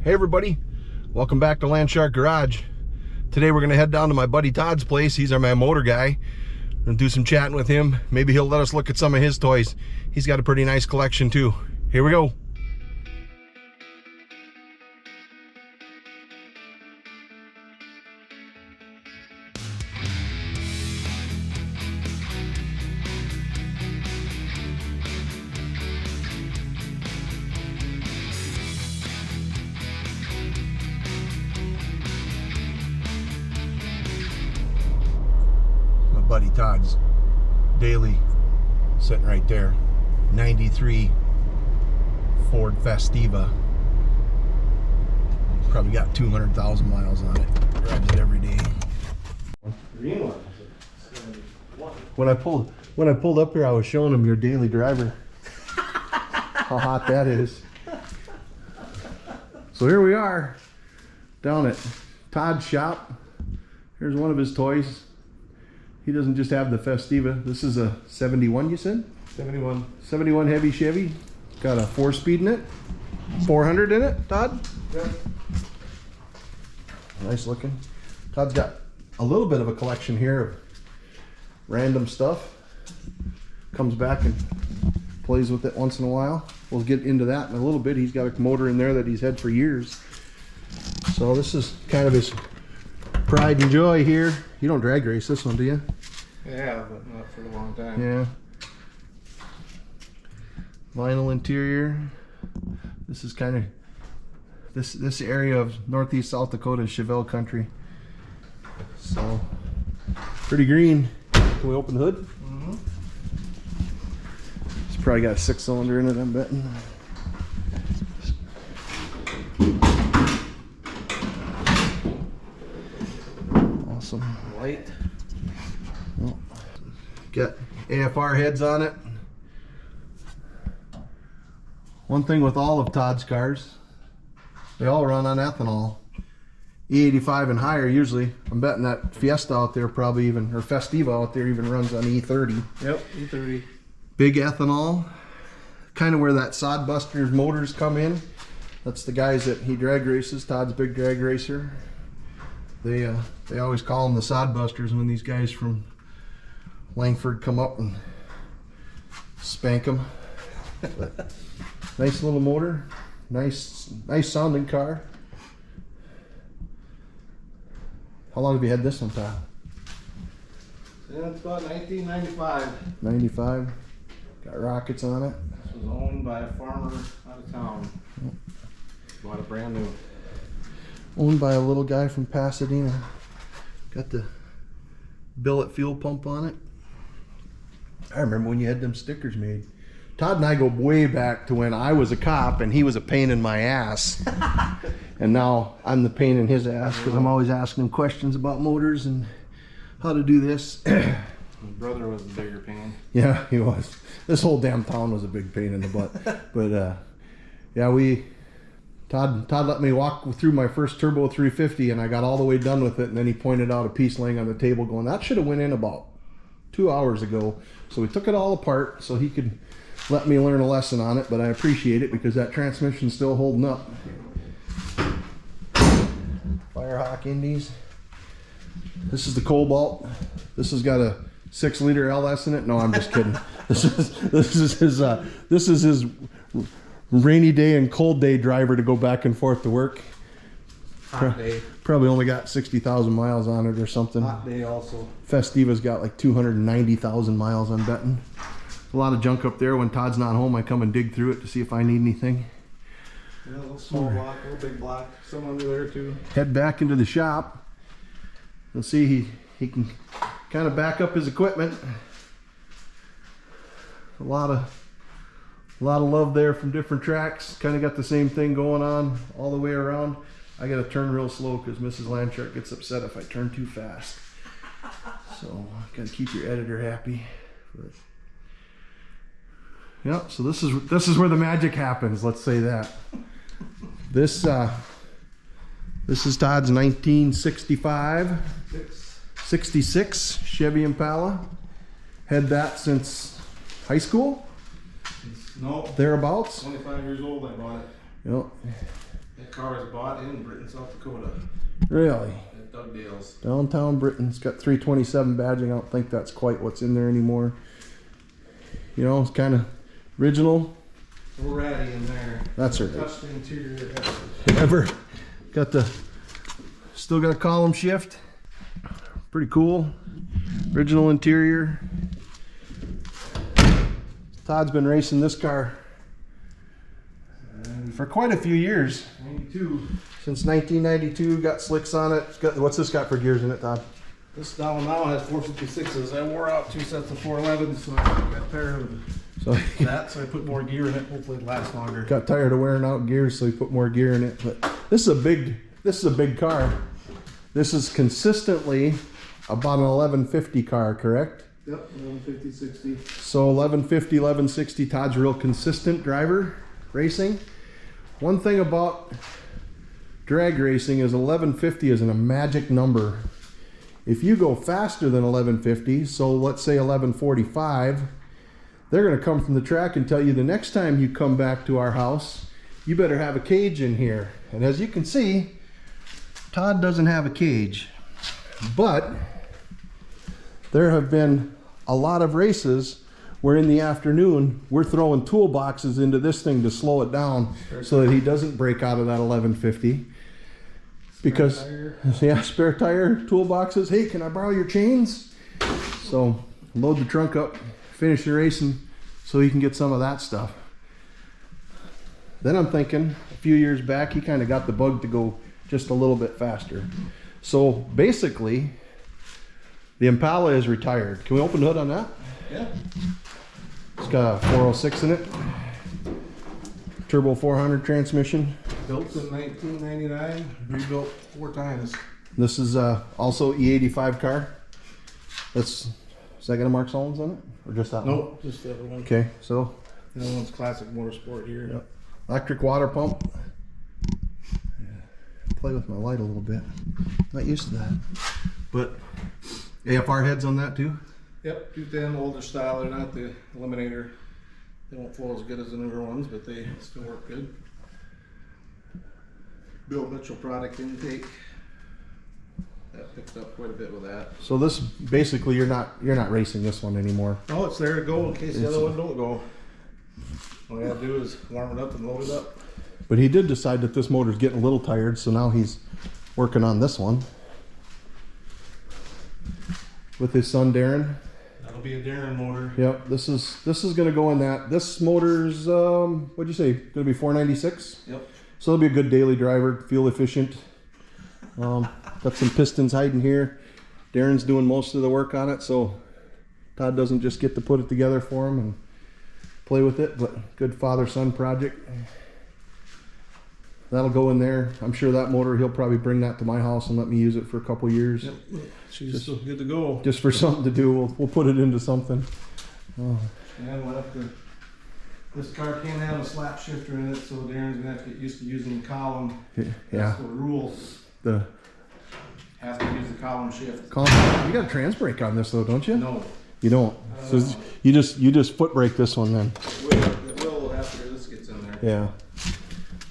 Hey everybody, welcome back to Landshark Garage. Today we're going to head down to my buddy Todd's place. He's my motor guy. We're going to do some chatting with him. Maybe he'll let us look at some of his toys. He's got a pretty nice collection too. Here we go. Buddy Todd's daily sitting right there. 93 Ford Festiva. Probably got 200,000 miles on it. Drives it every day. Green one. When I pulled up here, I was showing him your daily driver. How hot that is. So here we are down at Todd's shop. Here's one of his toys. He doesn't just have the Festiva. This is a 71, you said? 71. 71 heavy Chevy. Got a 4-speed in it. 400 in it, Todd? Yeah. Nice looking. Todd's got a little bit of a collection here of random stuff. Comes back and plays with it once in a while. We'll get into that in a little bit. He's got a motor in there that he's had for years. So this is kind of his pride and joy here. You don't drag race this one, do you? Yeah, but not for a long time. Yeah. Vinyl interior. This is kind of this area of northeast South Dakota is Chevelle country. So pretty green. Can we open the hood? Mm-hmm. It's probably got a 6-cylinder in it, I'm betting. Awesome. Light. Oh. Got AFR heads on it. One thing with all of Todd's cars, they all run on ethanol. E85 and higher usually. I'm betting that Fiesta out there probably even, or Festiva out there even runs on E30. Yep, E30. Big ethanol. Kind of where that Sodbusters motors come in. That's the guys that he drag races. Todd's big drag racer. They always call them the Sodbusters when these guys from Langford come up and spank them. But nice little motor, nice sounding car. How long have you had this one, Todd? Since about 1995. 95. Got rockets on it. This was owned by a farmer out of town. Bought it brand new. Owned by a little guy from Pasadena. Got the billet fuel pump on it. I remember when you had them stickers made. Todd and I go way back to when I was a cop and he was a pain in my ass. And now I'm the pain in his ass because I'm always asking him questions about motors and how to do this. My brother was a bigger pain. Yeah, he was. This whole damn town was a big pain in the butt. But yeah, Todd let me walk through my first turbo 350 and I got all the way done with it, and then he pointed out a piece laying on the table going, that should have went in about 2 hours ago. So we took it all apart so he could let me learn a lesson on it, but I appreciate it because that transmission's still holding up. Firehawk Indies. This is the Cobalt. This has got a 6-liter LS in it. No, I'm just kidding. This is his rainy day and cold day driver to go back and forth to work. Hot day. Probably only got 60,000 miles on it or something. Hot day also. Festiva's got like 290,000 miles, I'm betting. A lot of junk up there. When Todd's not home, I come and dig through it to see if I need anything. Yeah, a little small block, a little big block. Some under there too. Head back into the shop. You'll see he can kind of back up his equipment. A lot of love there from different tracks. Kind of got the same thing going on all the way around. I gotta turn real slow because Mrs. Landshark gets upset if I turn too fast. So gotta keep your editor happy. But yeah, so this is where the magic happens. Let's say that. This is Todd's 1965, 66 Chevy Impala. Had that since high school? No. Thereabouts? 25 years old I bought it. Yep. That car is bought in Britain, South Dakota. Really? At Doug Dale's. Downtown Britain's got 327 badging. I don't think that's quite what's in there anymore. You know, it's kind of original. We're ratty in there. That's right. Touch the interior. Ever got the, still got a column shift. Pretty cool. Original interior. Todd's been racing this car for quite a few years. 92. Since 1992, got slicks on it. It's got, what's this got for gears in it, Todd? This now has 456s. I wore out 2 sets of 411s, so I got tired of So that. So I put more gear in it. Hopefully it lasts longer. got tired of wearing out gears, so he put more gear in it. But this is a big car. This is consistently about an 1150 car, correct? Yep, 1150, 60. So 1150, 1160. Todd's a real consistent driver racing. One thing about drag racing is 1150 isn't a magic number. If you go faster than 1150, so let's say 1145, they're going to come from the track and tell you the next time you come back to our house, you better have a cage in here. And as you can see, Todd doesn't have a cage. But there have been a lot of races where in the afternoon we're throwing toolboxes into this thing to slow it down so that he doesn't break out of that 1150. Because, yeah, spare tire, toolboxes. Hey, can I borrow your chains? So load the trunk up, finish the racing so he can get some of that stuff. Then I'm thinking a few years back he kind of got the bug to go just a little bit faster. So basically the Impala is retired. Can we open the hood on that? Yeah. It's got a 406 in it. Turbo 400 transmission. Built in 1999, rebuilt 4 times. This is also E85 car. Is that got a Mark Solons on it? Or just that one? Nope, just the other one. Okay, so. The other one's classic motorsport here. Yep. Electric water pump. Play with my light a little bit. Not used to that. But AFR heads on that too? Yep, 210, older style. They're not the Eliminator. They won't flow as good as the newer ones, but they still work good. Bill Mitchell product intake. That picked up quite a bit with that. So this basically you're not racing this one anymore. Oh, it's there to go in case the other one don't go. All you gotta do is warm it up and load it up. But he did decide that this motor's getting a little tired, so now he's working on this one with his son Darren. That'll be a Darren motor. Yep, this is gonna go in that. This motor's what'd you say? Gonna be 496? Yep. So it'll be a good daily driver, fuel efficient. Got some pistons hiding here. Darren's doing most of the work on it, so Todd doesn't just get to put it together for him and play with it, but good father-son project. That'll go in there. I'm sure that motor, he'll probably bring that to my house and let me use it for a couple years. Yep. She's still good to go. Just for something to do. We'll put it into something. Oh. And we'll have to, this car can't have a slap shifter in it, so Darren's gonna have to get used to using the column. Yeah. That's the rule. The Have to use the column shift. you got a trans brake on this though, don't you? No. You don't. So you just foot brake this one then. It will after this gets in there. Yeah.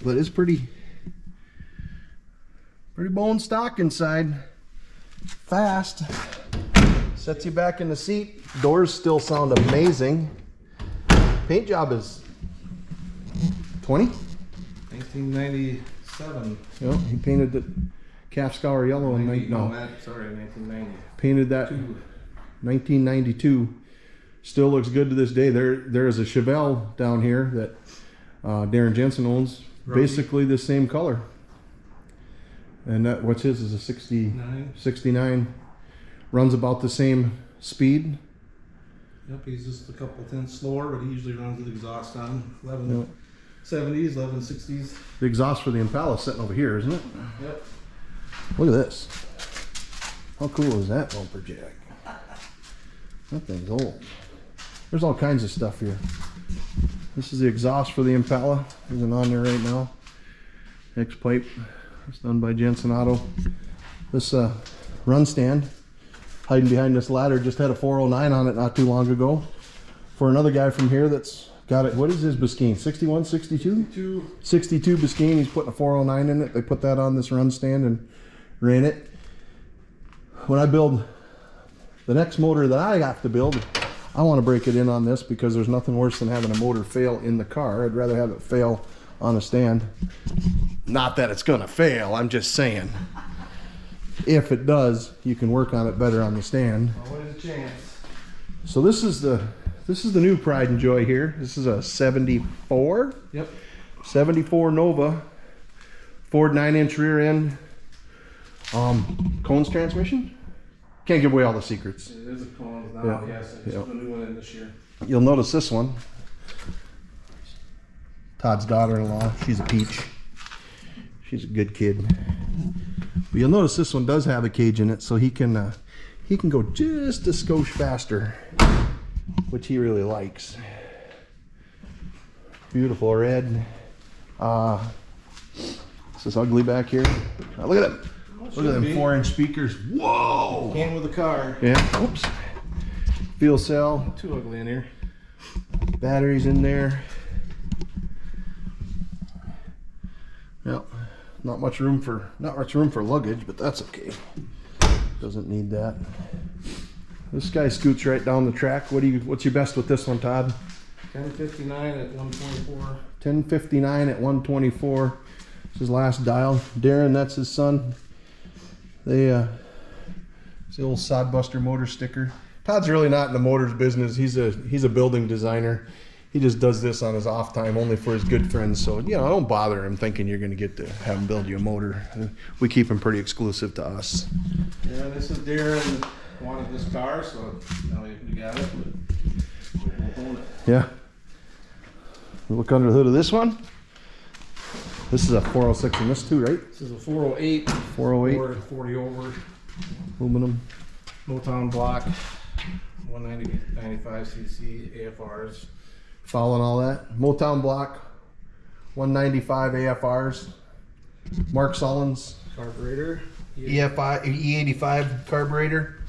But it's pretty bone stock inside. Fast. Sets you back in the seat. Doors still sound amazing. Paint job is 20? 1997. Yep, he painted the calf scour yellow in Sorry, 1990. painted that 1992. Still looks good to this day. There is a Chevelle down here that Darren Jensen owns. Rosie. Basically the same color. And that what's his is a 69. Runs about the same speed. Yep, he's just a couple tenths slower, but he usually runs with exhaust on. 1170s, 1160s. The exhaust for the Impala is sitting over here, isn't it? Yep. Look at this. How cool is that bumper jack? That thing's old. There's all kinds of stuff here. This is the exhaust for the Impala. Isn't on there right now. X pipe. It's done by Jensen Auto. This run stand hiding behind this ladder just had a 409 on it not too long ago. For another guy from here that's Got it. What is his Biscayne? 61, 62? 62 Biscayne. He's putting a 409 in it. They put that on this run stand and ran it. When I build the next motor that I have to build, I want to break it in on this because there's nothing worse than having a motor fail in the car. I'd rather have it fail on a stand. Not that it's going to fail. I'm just saying. If it does, you can work on it better on the stand. Always a chance. So this is the new Pride and Joy here. This is a 74. Yep. 74 Nova. Ford 9-inch rear end. Cones transmission. Can't give away all the secrets. It is a Cones now. Yeah. Yes, I just put a new one in this year. You'll notice this one. Todd's daughter-in-law. She's a peach. She's a good kid. But you'll notice this one does have a cage in it, so he can go just a skosh faster, which he really likes. Beautiful red. This is ugly back here. Now look at them. Look at them 4-inch speakers. Whoa! Came with the car. Yeah. Oops. Fuel cell. Too ugly in here. Batteries in there. Yep. Not much room for luggage, but that's okay. Doesn't need that. This guy scoots right down the track. What's your best with this one, Todd? 1059 at 124. 1059 at 124. It's his last dial. Darren, that's his son. It's the old Sodbuster motor sticker. Todd's really not in the motors business. He's a building designer. He just does this on his off time, only for his good friends. So, you know, I don't bother him thinking you're going to get to have him build you a motor. We keep him pretty exclusive to us. Yeah, this is Darren wanted this car, so now we got it, but we won't own it. Yeah. Look under the hood of this one. This is a 406 in this too, right? This is a 408. 408. 40 over. Aluminum. Motown block. 195cc AFRs. Following all that. Motown block. 195 AFRs. Mark Sullins. Carburetor. E85 carburetor.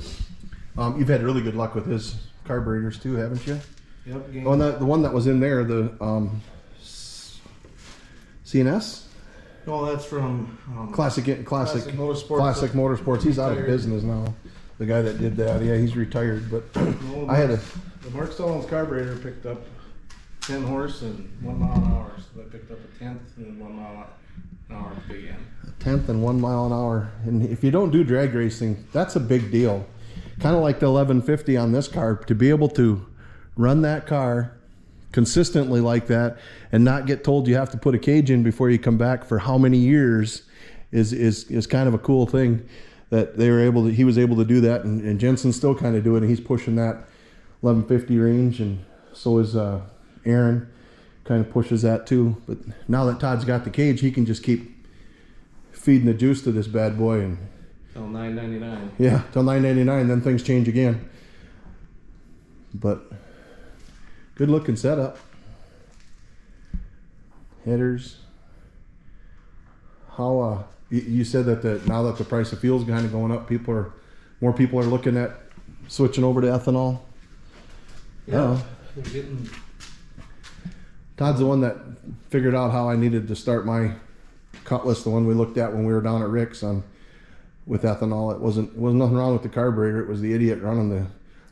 You've had really good luck with his carburetors too, haven't you? Yep. The one that was in there, the CNS. Oh, that's from Classic Motorsports. Classic Motorsports. He's out of business now. The guy that did that, yeah, he's retired. But No, I had a the Mark Sullins carburetor picked up 10 horse and 1 mile an hour. So I picked up a 10th and 1 mile an hour at the big end. 10th and 1 mile an hour. And if you don't do drag racing, that's a big deal. Kind of like the 1150 on this car. To be able to run that car consistently like that and not get told you have to put a cage in before you come back for how many years is kind of a cool thing that he was able to do that, and Jensen's still kind of doing it. He's pushing that 1150 range, and so is Aaron kind of pushes that too. But now that Todd's got the cage, he can just keep feeding the juice to this bad boy and Till $9.99. yeah, till $9.99, then things change again. But good looking setup. Headers. How you said that now that the price of fuel's kind of going up, more people are looking at switching over to ethanol. Yeah. We're getting. Todd's the one that figured out how I needed to start my Cutlass, the one we looked at when we were down at Rick's with ethanol. It wasn't nothing wrong with the carburetor. It was the idiot running the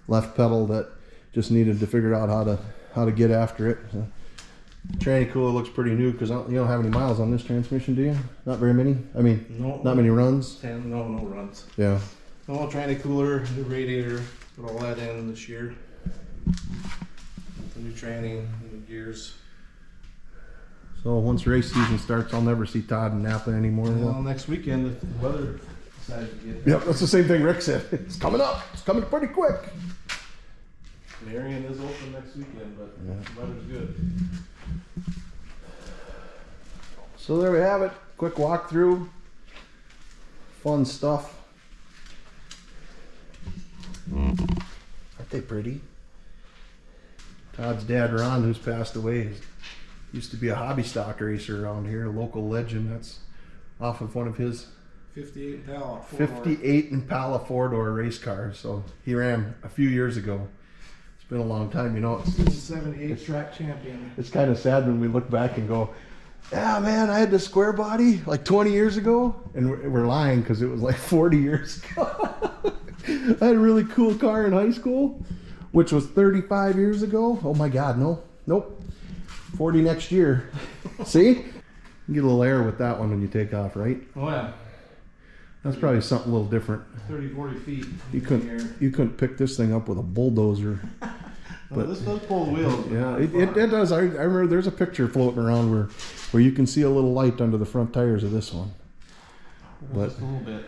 left pedal that just needed to figure out how to get after it. So, tranny cooler looks pretty new because you don't have any miles on this transmission, do you? Not very many. I mean, No, not many runs. No runs. Yeah. No, tranny cooler, new radiator, put all that in this year. The new tranny, new gears. So once race season starts, I'll never see Todd in Napa anymore. Well, next weekend, if the weather decides to get. Yep, that's the same thing Rick said. It's coming up. It's coming pretty quick. Marion is open next weekend, but the weather's good. So there we have it. Quick walkthrough. Fun stuff. Aren't they pretty? Todd's dad, Ron, who's passed away, used to be a hobby stock racer around here, a local legend. That's off of one of his 58 Impala. 58 Impala four-door race cars. So he ran a few years ago. been a long time, you know. He's a 78 track champion. It's kind of sad when we look back and go, yeah, man, I had this square body like 20 years ago. And we're lying because it was like 40 years ago. I had a really cool car in high school, which was 35 years ago. Oh my God, no. Nope. 40 next year. See? You get a little air with that one when you take off, right? Oh yeah. That's probably something a little different. 30, 40 feet. You couldn't pick this thing up with a bulldozer. But this does pull the wheels. Yeah, it does. I remember there's a picture floating around where you can see a little light under the front tires of this one. But just a little bit.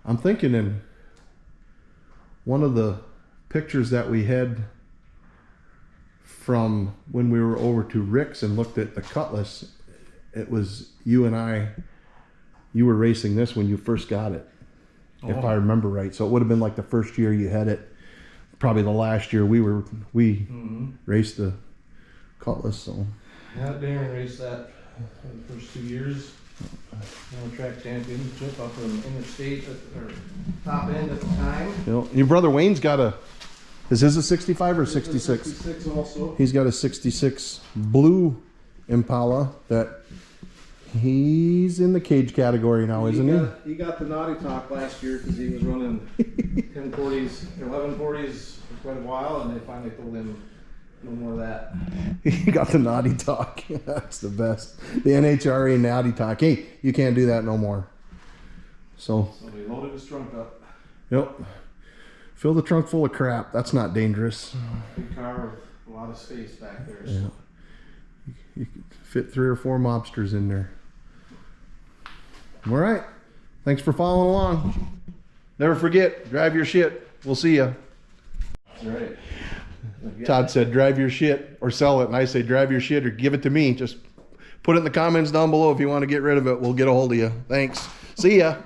I'm thinking in one of the pictures that we had from when we were over to Rick's and looked at the Cutlass, it was you and I. You were racing this when you first got it, if I remember right. So it would have been like the first year you had it. Probably the last year we raced the Cutlass. So yeah, Darren raced that for the first 2 years. Track championship up in interstate or top end at the time. You know, your brother Wayne's got is his a 65 or 66? 66 also. He's got a 66 blue Impala that he's in the cage category now, isn't he? He got the naughty talk last year because he was running 1040s, 1140s for quite a while, and they finally told him no more of that. He got the naughty talk. That's the best. The NHRA naughty talk. Hey, you can't do that no more. So he loaded his trunk up. Yep. Fill the trunk full of crap. That's not dangerous. Big car with a lot of space back there. Yeah. You could fit 3 or 4 mobsters in there. All right. Thanks for following along. Never forget, drive your shit. We'll see ya. That's right. Todd said, drive your shit or sell it. And I say, drive your shit or give it to me. Just put it in the comments down below if you want to get rid of it. We'll get a hold of you. Thanks. See ya.